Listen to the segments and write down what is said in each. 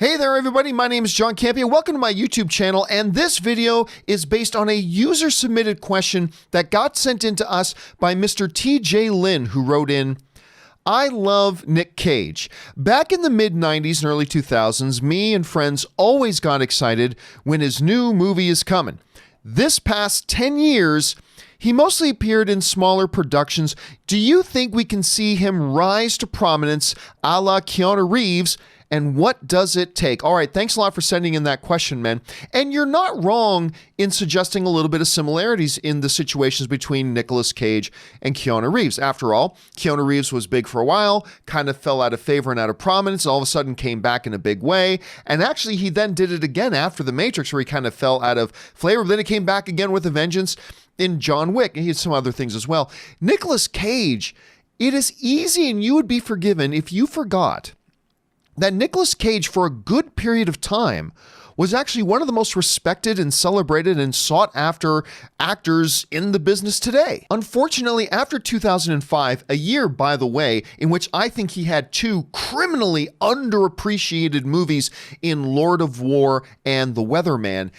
Hey there everybody, my name is John Campea. Welcome to my YouTube channel, and this video is based on a user-submitted question that got sent in to us by Mr. TJ Lin, who wrote in, I love Nick Cage. Back in the mid-90s and early 2000s, me and friends always got excited when his new movie is coming. This past 10 years, he mostly appeared in smaller productions. Do you think we can see him rise to prominence a la Keanu Reeves? And what does it take? All right, thanks a lot for sending in that question, man. And you're not wrong in suggesting a little bit of similarities in the situations between Nicolas Cage and Keanu Reeves. After all, Keanu Reeves was big for a while, kind of fell out of favor and out of prominence, all of a sudden came back in a big way. And actually, he then did it again after The Matrix, where he kind of fell out of flavor. But then he came back again with a vengeance in John Wick. And he had some other things as well. Nicolas Cage, it is easy and you would be forgiven if you forgot that Nicolas Cage, for a good period of time, was actually one of the most respected and celebrated and sought after actors in the business today. Unfortunately, after 2005, a year, by the way, in which I think he had two criminally underappreciated movies in Lord of War and The Weatherman,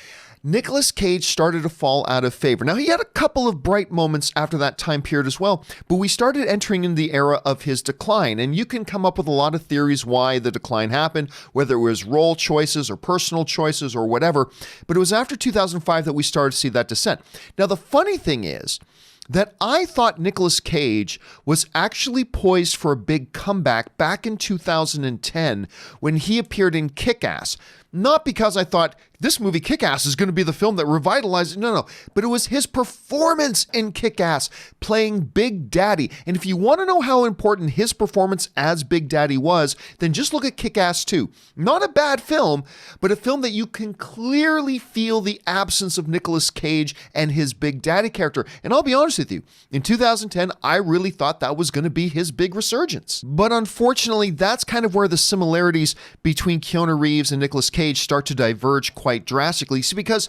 Nicolas Cage started to fall out of favor. Now, he had a couple of bright moments after that time period as well, but we started entering in the era of his decline, and you can come up with a lot of theories why the decline happened, whether it was role choices or personal choices or whatever, but it was after 2005 that we started to see that descent. Now, the funny thing is that I thought Nicolas Cage was actually poised for a big comeback back in 2010 when he appeared in Kick-Ass. Not because I thought this movie Kick-Ass is going to be the film that revitalized it. No. But it was his performance in Kick-Ass playing Big Daddy. And if you want to know how important his performance as Big Daddy was, then just look at Kick-Ass 2. Not a bad film, but a film that you can clearly feel the absence of Nicolas Cage and his Big Daddy character. And I'll be honest with you, in 2010, I really thought that was going to be his big resurgence. But unfortunately, that's kind of where the similarities between Keanu Reeves and Nicolas Cage start to diverge quite drastically. See, because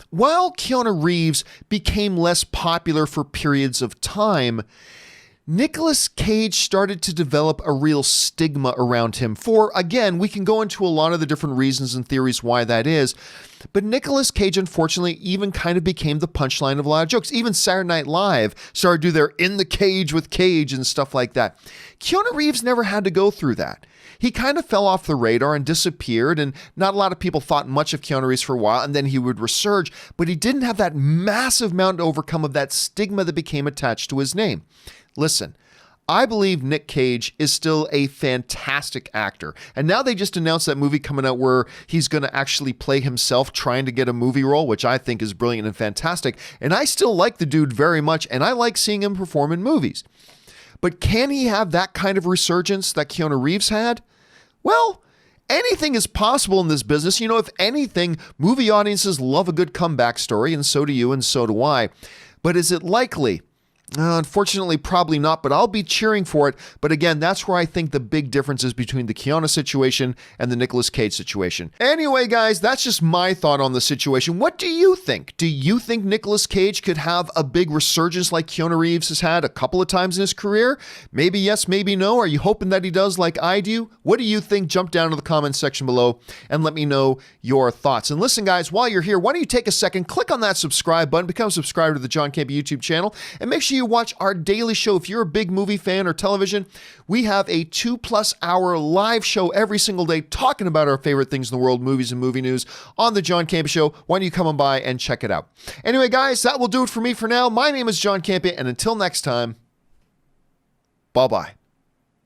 while Keanu Reeves became less popular for periods of time, Nicolas Cage started to develop a real stigma around him for, again, we can go into a lot of the different reasons and theories why that is, but Nicolas Cage, unfortunately, even kind of became the punchline of a lot of jokes. Even Saturday Night Live started to do their In the Cage with Cage and stuff like that. Keanu Reeves never had to go through that. He kind of fell off the radar and disappeared, and not a lot of people thought much of Keanu Reeves for a while, and then he would resurge, but he didn't have that massive mountain to overcome of that stigma that became attached to his name. Listen, I believe Nick Cage is still a fantastic actor. And now they just announced that movie coming out where he's going to actually play himself trying to get a movie role, which I think is brilliant and fantastic. And I still like the dude very much, and I like seeing him perform in movies. But can he have that kind of resurgence that Keanu Reeves had? Well, anything is possible in this business. You know, if anything, movie audiences love a good comeback story, and so do you, and so do I. But is it likely? Unfortunately, probably not, but I'll be cheering for it. But again, that's where I think the big difference is between the Keanu situation and the Nicolas Cage situation. Anyway, guys, that's just my thought on the situation. What do you think? Do you think Nicolas Cage could have a big resurgence like Keanu Reeves has had a couple of times in his career? Maybe yes, maybe no. Are you hoping that he does like I do? What do you think? Jump down to the comments section below and let me know your thoughts. And listen, guys, while you're here, why don't you take a second, click on that subscribe button, become a subscriber to the John Campea YouTube channel, and make sure you watch our daily show. If you're a big movie fan or television, we have a 2+ hour live show every single day talking about our favorite things in the world, movies and movie news on the John Campea Show. Why don't you come on by and check it out? Anyway, guys, that will do it for me for now. My name is John Campea, and until next time, bye-bye.